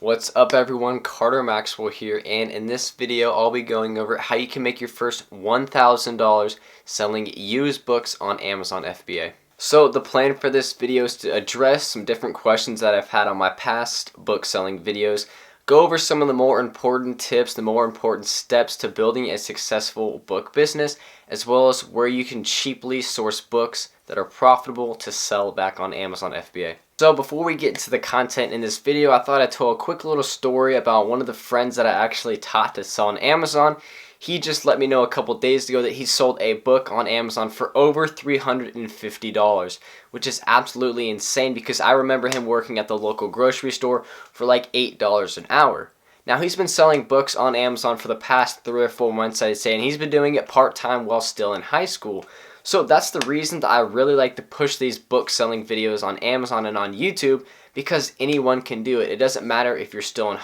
What's up everyone, Carter Maxwell here, and in this video I'll be going over how you can make your first $1,000 selling used books on Amazon FBA. So the plan for this video is to address some different questions that I've had on my past book selling videos, go over some of the more important tips, the more important steps to building a successful book business, as well as where you can cheaply source books that are profitable to sell back on Amazon FBA. So before we get into the content in this video, I thought I'd tell a quick little story about one of the friends that I actually taught to sell on Amazon. He just let me know a couple days ago that he sold a book on Amazon for over $350, which is absolutely insane because I remember him working at the local grocery store for like $8 an hour. Now he's been selling books on Amazon for the past 3 or 4 months, I'd say, and he's been doing it part-time while still in high school. So that's the reason that I really like to push these book selling videos on Amazon and on YouTube, because anyone can do it. It doesn't matter if you're still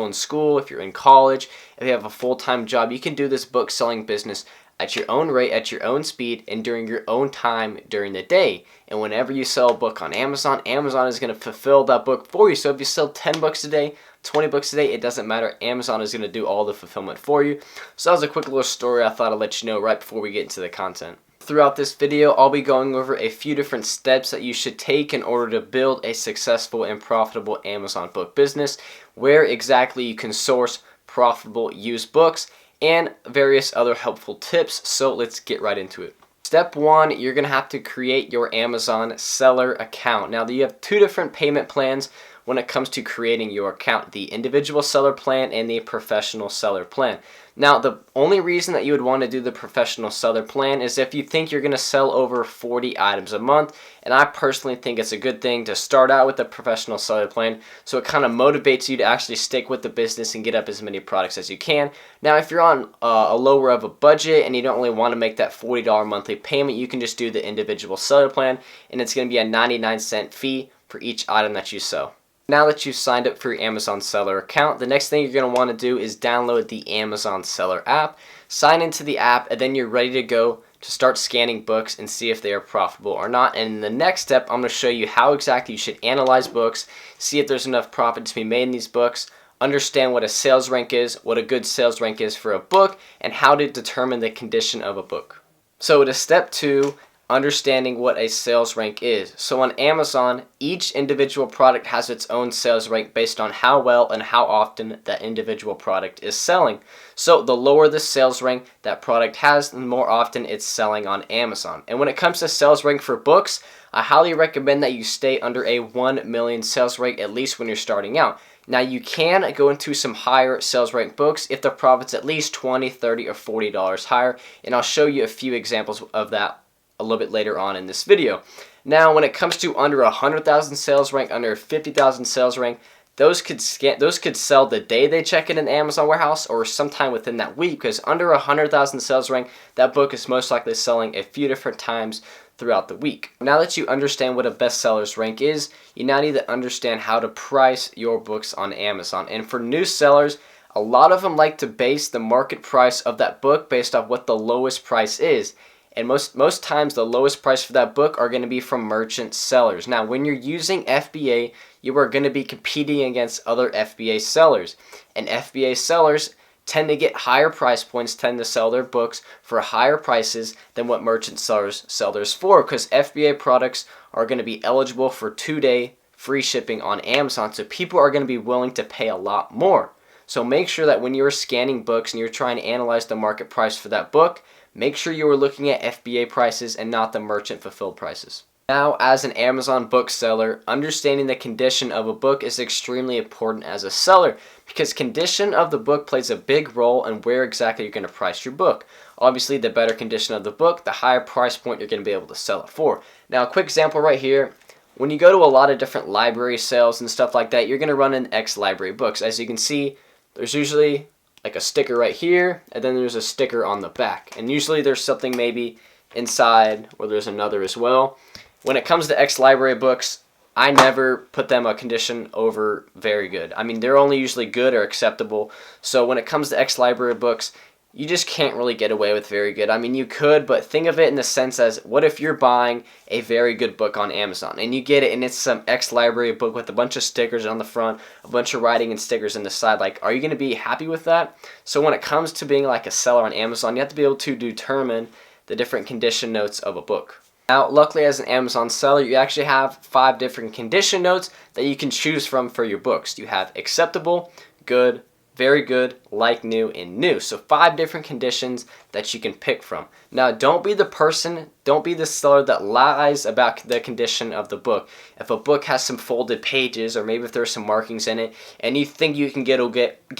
in school, if you're in college, if you have a full-time job. You can do this book selling business at your own rate, at your own speed, and during your own time during the day. And whenever you sell a book on Amazon, Amazon is going to fulfill that book for you. So if you sell 10 books a day, 20 books a day, it doesn't matter. Amazon is going to do all the fulfillment for you. So that was a quick little story I thought I'd let you know right before we get into the content. Throughout this video, I'll be going over a few different steps that you should take in order to build a successful and profitable Amazon book business, where exactly you can source profitable used books, and various other helpful tips. So let's get right into it. Step 1, you're going to have to create your Amazon seller account. Now you have 2 different payment plans when it comes to creating your account: the individual seller plan and the professional seller plan. Now the only reason that you would want to do the professional seller plan is if you think you're going to sell over 40 items a month, and I personally think it's a good thing to start out with the professional seller plan, so it kind of motivates you to actually stick with the business and get up as many products as you can. Now if you're on a lower of a budget and you don't really want to make that $40 monthly payment, you can just do the individual seller plan, and it's going to be a 99-cent fee for each item that you sell. Now that you've signed up for your Amazon seller account, the next thing you're going to want to do is download the Amazon seller app, sign into the app, and then you're ready to go to start scanning books and see if they are profitable or not. And in the next step, I'm going to show you how exactly you should analyze books, see if there's enough profit to be made in these books, understand what a sales rank is, what a good sales rank is for a book, and how to determine the condition of a book. So to step 2, understanding what a sales rank is. So on Amazon, each individual product has its own sales rank based on how well and how often that individual product is selling. So the lower the sales rank that product has, the more often it's selling on Amazon. And when it comes to sales rank for books, I highly recommend that you stay under a 1 million sales rank, at least when you're starting out. Now you can go into some higher sales rank books if the profit's at least $20, $30, or $40 higher, and I'll show you a few examples of that a little bit later on in this video. Now when it comes to under 100,000 sales rank, under 50,000 sales rank, those could sell the day they check in an Amazon warehouse or sometime within that week, because under 100,000 sales rank, that book is most likely selling a few different times throughout the week. Now that you understand what a bestseller's rank is, you now need to understand how to price your books on Amazon. And for new sellers, a lot of them like to base the market price of that book based off what the lowest price is. And most times the lowest price for that book are going to be from merchant sellers. Now when you're using FBA, you are going to be competing against other FBA sellers. And FBA sellers tend to get higher price points, tend to sell their books for higher prices than what merchant sellers sell theirs for, because FBA products are going to be eligible for 2-day free shipping on Amazon. So people are going to be willing to pay a lot more. So make sure that when you're scanning books and you're trying to analyze the market price for that book, make sure you are looking at FBA prices and not the merchant fulfilled prices. Now, as an Amazon book seller, understanding the condition of a book is extremely important as a seller, because condition of the book plays a big role in where exactly you're going to price your book. Obviously, the better condition of the book, the higher price point you're going to be able to sell it for. Now, a quick example right here. When you go to a lot of different library sales and stuff like that, you're going to run in X library books. As you can see, there's usually like a sticker right here, and then there's a sticker on the back. And usually there's something maybe inside where there's another as well. When it comes to X library books, I never put them a condition over very good. I mean, they're only usually good or acceptable. So when it comes to X library books, you just can't really get away with very good. I mean, you could, but think of it in the sense as, what if you're buying a very good book on Amazon and you get it and it's some ex-library book with a bunch of stickers on the front, a bunch of writing and stickers on the side. Like, are you going to be happy with that? So when it comes to being like a seller on Amazon, you have to be able to determine the different condition notes of a book. Now, luckily as an Amazon seller, you actually have 5 different condition notes that you can choose from for your books. You have acceptable, good, very good, like new, and new. So 5 different conditions that you can pick from. Now, don't be the seller that lies about the condition of the book. If a book has some folded pages, or maybe if there's some markings in it, and you think you can get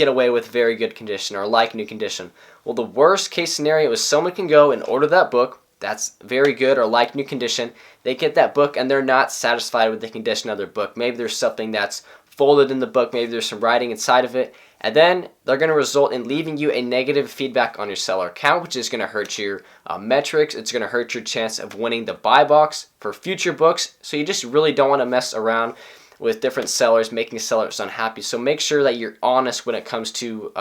away with very good condition or like new condition, well, the worst case scenario is someone can go and order that book that's very good or like new condition. They get that book and they're not satisfied with the condition of their book. Maybe there's something that's folded in the book, maybe there's some writing inside of it, and then they're going to result in leaving you a negative feedback on your seller account, which is going to hurt your metrics. It's going to hurt your chance of winning the buy box for future books. So you just really don't want to mess around with different sellers, making sellers unhappy. So make sure that you're honest when it comes to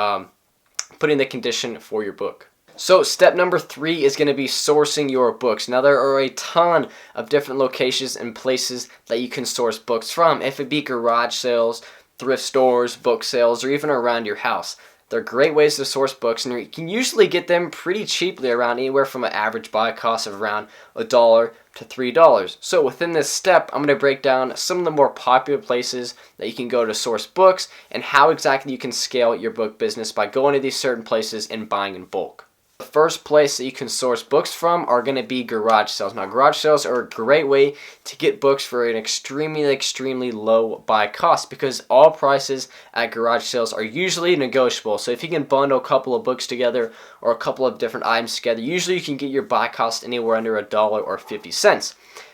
putting the condition for your book. So step number 3 is going to be sourcing your books. Now, there are a ton of different locations and places that you can source books from. If it be garage sales, thrift stores, book sales, or even around your house. They're great ways to source books, and you can usually get them pretty cheaply, around anywhere from an average buy cost of around $1 to $3. So within this step, I'm going to break down some of the more popular places that you can go to source books and how exactly you can scale your book business by going to these certain places and buying in bulk. The first place that you can source books from are going to be garage sales. Now, garage sales are a great way to get books for an extremely low buy cost, because all prices at garage sales are usually negotiable. So if you can bundle a couple of books together or a couple of different items together, usually you can get your buy cost anywhere under $1 or 50 cents.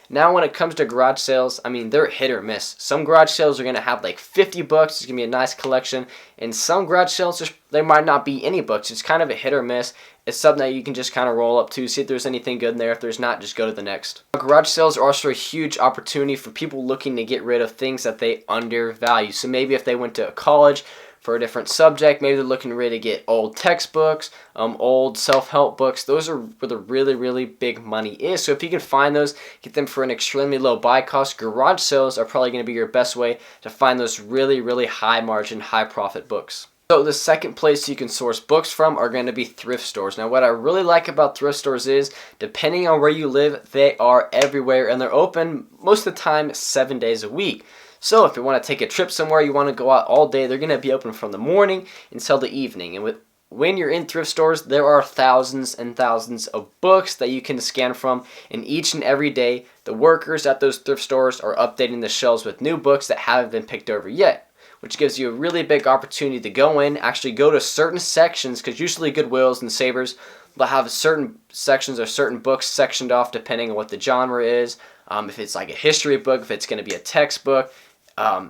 Now, when it comes to garage sales, I mean, they're hit or miss. Some garage sales are going to have like 50 books. It's going to be a nice collection. And some garage sales, there might not be any books. It's kind of a hit or miss. It's something that you can just kind of roll up to, see if there's anything good in there. If there's not, just go to the next. Garage sales are also a huge opportunity for people looking to get rid of things that they undervalue. So maybe if they went to college for a different subject, maybe they're looking to get old textbooks, old self-help books. Those are where the really big money is. So if you can find those, get them for an extremely low buy cost, garage sales are probably going to be your best way to find those really high margin, high profit books. So the second place you can source books from are going to be thrift stores. Now, what I really like about thrift stores is, depending on where you live, they are everywhere and they're open most of the time 7 days a week. So if you want to take a trip somewhere, you want to go out all day, they're going to be open from the morning until the evening. And when you're in thrift stores, there are thousands and thousands of books that you can scan from, and each and every day, the workers at those thrift stores are updating the shelves with new books that haven't been picked over yet, which gives you a really big opportunity to go in, actually go to certain sections, because usually Goodwills and Savers will have certain sections or certain books sectioned off depending on what the genre is. If it's like a history book, if it's going to be a textbook,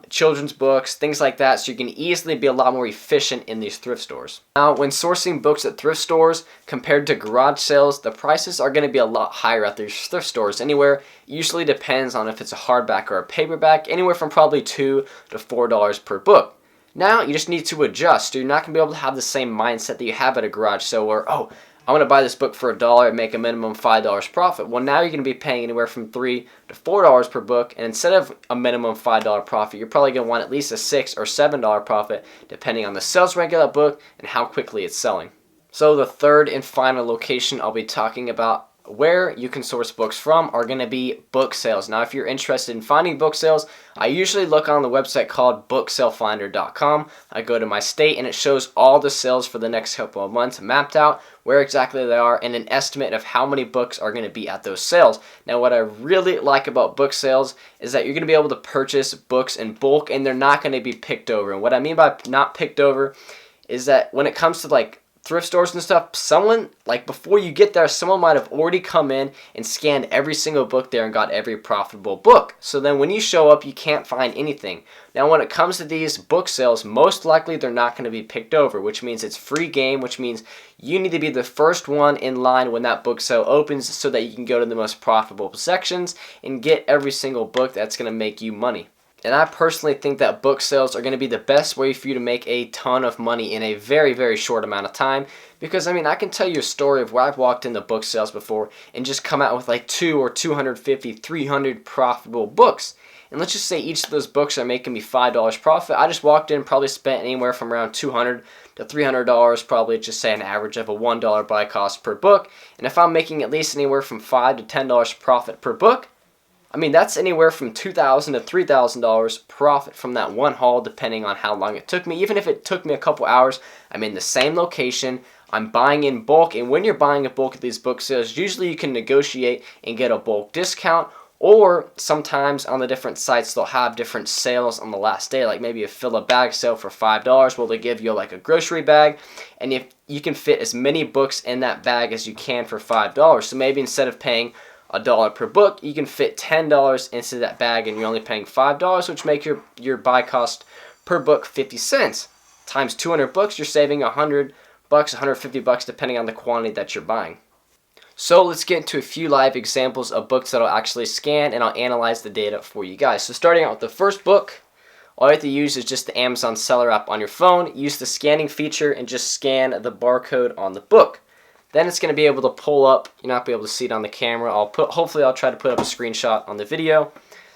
children's books, things like that, so you can easily be a lot more efficient in these thrift stores. Now, when sourcing books at thrift stores compared to garage sales, the prices are going to be a lot higher at these thrift stores. Usually depends on if it's a hardback or a paperback, anywhere from probably $2 to $4 per book. Now, you just need to adjust. You're not going to be able to have the same mindset that you have at a garage sale where, oh, I'm going to buy this book for $1 and make a minimum $5 profit. Well, now you're going to be paying anywhere from $3 to $4 per book, and instead of a minimum $5 profit, you're probably going to want at least a $6 or $7 profit, depending on the sales rank of that book and how quickly it's selling. So the third and final location I'll be talking about where you can source books from are going to be book sales. Now, if you're interested in finding book sales, I usually look on the website called booksalefinder.com. I go to my state and it shows all the sales for the next couple of months mapped out, where exactly they are, and an estimate of how many books are going to be at those sales. Now, what I really like about book sales is that you're going to be able to purchase books in bulk and they're not going to be picked over. And what I mean by not picked over is that when it comes to like thrift stores and stuff, someone, like before you get there, someone might have already come in and scanned every single book there and got every profitable book. So then when you show up, you can't find anything. Now, when it comes to these book sales, most likely they're not going to be picked over, which means it's free game, which means you need to be the first one in line when that book sale opens so that you can go to the most profitable sections and get every single book that's going to make you money. And I personally think that book sales are going to be the best way for you to make a ton of money in a very, very short amount of time. Because, I mean, I can tell you a story of where I've walked into book sales before and just come out with like 200 or 250, 300 profitable books. And let's just say each of those books are making me $5 profit. I just walked in, probably spent anywhere from around $200 to $300, probably just say an average of a $1 buy cost per book. And if I'm making at least anywhere from $5 to $10 profit per book, I mean, that's anywhere from $2,000 to $3,000 profit from that one haul, depending on how long it took me. Even if it took me a couple hours, I'm in the same location, I'm buying in bulk, and when you're buying in bulk at these book sales, usually you can negotiate and get a bulk discount, or sometimes on the different sites, they'll have different sales on the last day, like maybe a fill a bag sale for $5, well, they give you like a grocery bag, and if you can fit as many books in that bag as you can for $5. So maybe instead of paying $1 per book, you can fit $10 into that bag and you're only paying $5, which make your buy cost per book 50 cents. Times 200 books, you're saving $100, $150 depending on the quantity that you're buying. So let's get into a few live examples of books that I'll actually scan, and I'll analyze the data for you guys. So starting out with the first book, all you have to use is just the Amazon Seller app on your phone. Use the scanning feature and just scan the barcode on the book. Then it's going to be able to pull up. You're not be able to see it on the camera. Hopefully I'll try to put up a screenshot on the video.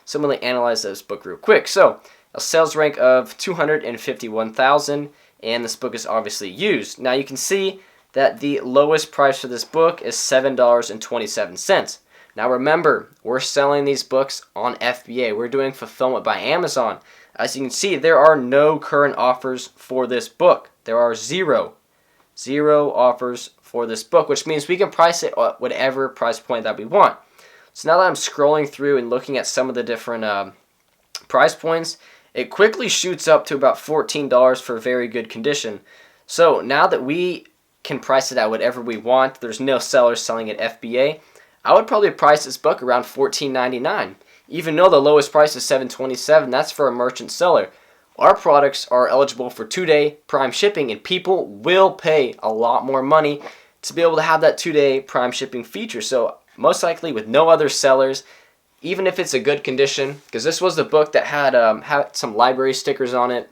So I'm going to analyze this book real quick. So a sales rank of 251,000, and this book is obviously used. Now you can see that the lowest price for this book is $7.27. Now remember, we're selling these books on FBA. We're doing fulfillment by Amazon. As you can see, there are no current offers for this book. There are zero offers for this book, which means we can price it at whatever price point that we want. So now that I'm scrolling through and looking at some of the different price points, it quickly shoots up to about $14 for very good condition. So now that we can price it at whatever we want, there's no sellers selling at FBA, I would probably price this book around $14.99. Even though the lowest price is $7.27, that's for a merchant seller. Our products are eligible for 2-day prime shipping, and people will pay a lot more money to be able to have that 2-day prime shipping feature. So most likely with no other sellers, even if it's a good condition, because this was the book that had some library stickers on it,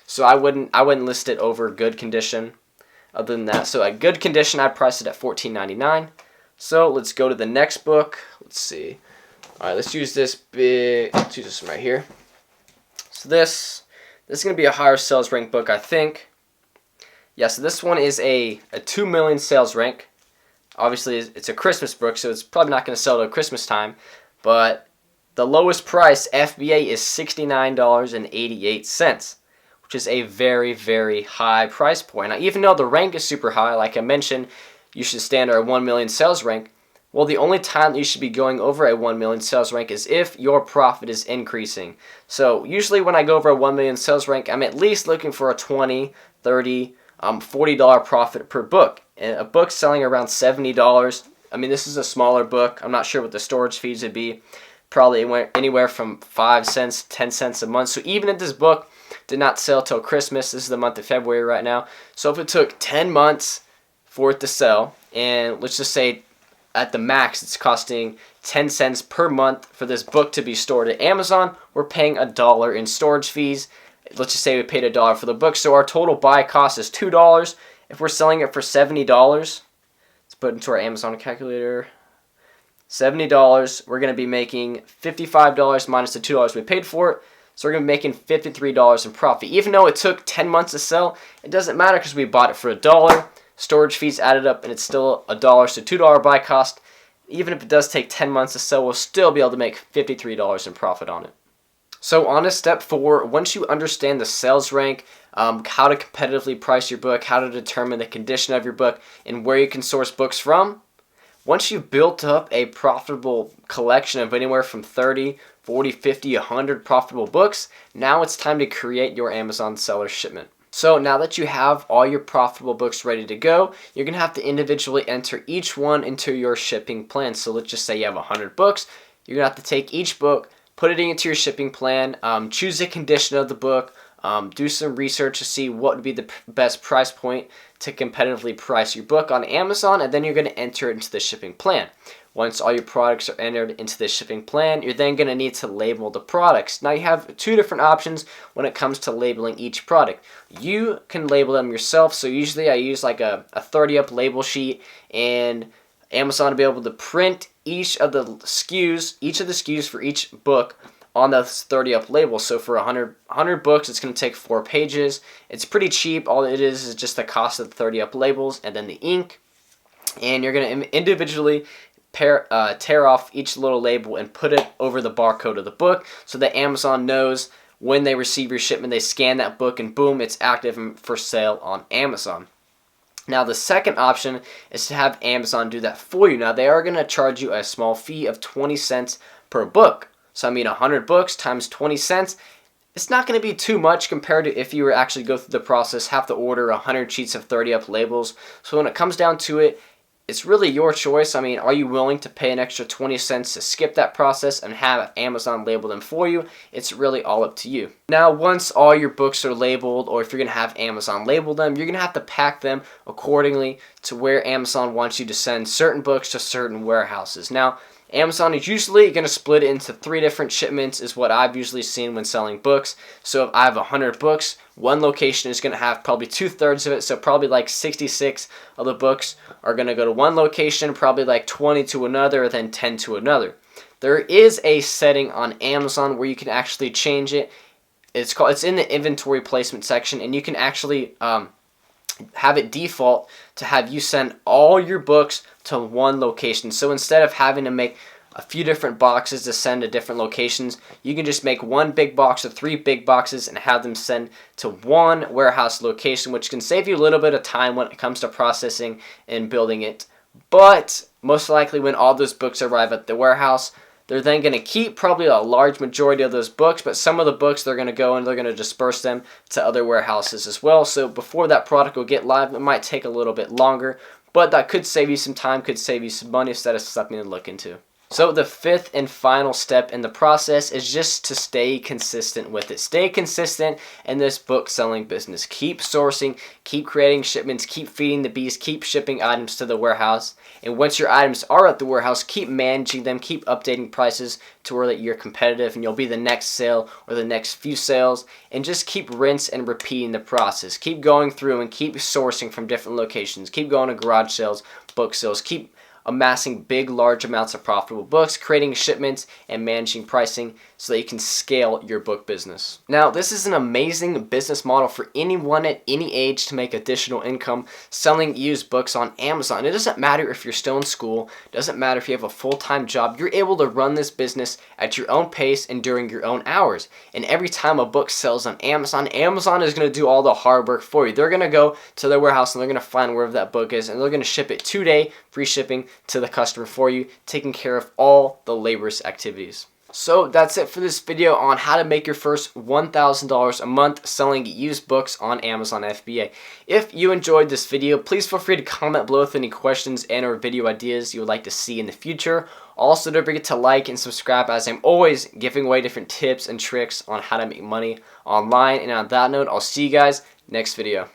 so I wouldn't list it over good condition. Other than that, so at good condition, I'd price it at $14.99. So let's go to the next book. Let's see. All right, let's use this let's use this one right here. So this is going to be a higher sales rank book, I think. Yeah, so this one is a 2 million sales rank. Obviously, it's a Christmas book, so it's probably not going to sell at Christmas time. But the lowest price, FBA, is $69.88, which is a very, very high price point. Now, even though the rank is super high, like I mentioned, you should stand at a 1 million sales rank. Well, the only time that you should be going over a 1 million sales rank is if your profit is increasing. So usually when I go over a 1 million sales rank, I'm at least looking for a $20, $30, $40 profit per book. And a book selling around $70, I mean, this is a smaller book. I'm not sure what the storage fees would be. Probably anywhere from 5 cents, 10 cents a month. So even if this book did not sell till Christmas, this is the month of February right now. So if it took 10 months for it to sell, and let's just say at the max it's costing 10 cents per month for this book to be stored at Amazon, we're paying $1 in storage fees. Let's just say we paid $1 for the book, so our total buy cost is $2. If we're selling it for $70, let's put it into our Amazon calculator. $70, we're going to be making $55 minus the $2 we paid for it. So we're going to be making $53 in profit. Even though it took 10 months to sell, it doesn't matter because we bought it for $1. Storage fees added up, and it's still $1, so $2 buy cost. Even if it does take 10 months to sell, we'll still be able to make $53 in profit on it. So on to step 4, once you understand the sales rank, how to competitively price your book, how to determine the condition of your book, and where you can source books from, once you've built up a profitable collection of anywhere from 30, 40, 50, 100 profitable books, now it's time to create your Amazon seller shipment. So now that you have all your profitable books ready to go, you're going to have to individually enter each one into your shipping plan. So let's just say you have 100 books. You're going to have to take each book, put it into your shipping plan, choose the condition of the book, do some research to see what would be the best price point to competitively price your book on Amazon, and then you're going to enter it into the shipping plan. Once all your products are entered into the shipping plan, you're then going to need to label the products. Now you have two different options when it comes to labeling each product. You can label them yourself, so usually I use like a 30-up label sheet, and Amazon will be able to print each of the SKUs for each book on the 30-up label. So for 100 books, it's going to take 4 pages. It's pretty cheap. All it is just the cost of the 30-up labels and then the ink. And you're going to individually tear off each little label and put it over the barcode of the book so that Amazon knows when they receive your shipment, they scan that book and boom, it's active and for sale on Amazon. Now the second option is to have Amazon do that for you. Now they are going to charge you a small fee of 20 cents per book. So I mean 100 books times 20 cents. It's not going to be too much compared to if you were actually go through the process, have to order 100 sheets of 30-up labels. So when it comes down to it, it's really your choice. I mean, are you willing to pay an extra 20 cents to skip that process and have Amazon label them for you? It's really all up to you. Now, once all your books are labeled, or if you're going to have Amazon label them, you're going to have to pack them accordingly to where Amazon wants you to send certain books to certain warehouses. Now, Amazon is usually going to split it into 3 different shipments is what I've usually seen when selling books. So if I have 100 books, one location is going to have probably 2/3 of it, so probably like 66 of the books are going to go to one location, probably like 20 to another, then 10 to another. There is a setting on Amazon where you can actually change it. It's in the inventory placement section, and you can actually have it default to have you send all your books to one location. So instead of having to make a few different boxes to send to different locations, you can just make one big box or 3 big boxes and have them send to one warehouse location, which can save you a little bit of time when it comes to processing and building it. But most likely when all those books arrive at the warehouse, they're then going to keep probably a large majority of those books, but some of the books they're going to go and they're going to disperse them to other warehouses as well. So before that product will get live, it might take a little bit longer, but that could save you some time, could save you some money, so that is something to look into. So the 5th and final step in the process is just to stay consistent with it. Stay consistent in this book selling business. Keep sourcing, keep creating shipments, keep feeding the beast, keep shipping items to the warehouse. And once your items are at the warehouse, keep managing them, keep updating prices to where that you're competitive and you'll be the next sale or the next few sales. And just keep rinse and repeating the process. Keep going through and keep sourcing from different locations. Keep going to garage sales, book sales. Keep amassing large amounts of profitable books, creating shipments, and managing pricing so that you can scale your book business. Now, this is an amazing business model for anyone at any age to make additional income selling used books on Amazon. It doesn't matter if you're still in school, it doesn't matter if you have a full-time job, you're able to run this business at your own pace and during your own hours. And every time a book sells on Amazon, Amazon is going to do all the hard work for you. They're going to go to their warehouse and they're going to find wherever that book is, and they're going to ship it 2-day free shipping to the customer for you, taking care of all the laborious activities. So that's it for this video on how to make your first $1,000 a month selling used books on Amazon FBA. If you enjoyed this video, please feel free to comment below with any questions and or video ideas you would like to see in the future. Also, don't forget to like and subscribe, as I'm always giving away different tips and tricks on how to make money online. And on that note, I'll see you guys next video.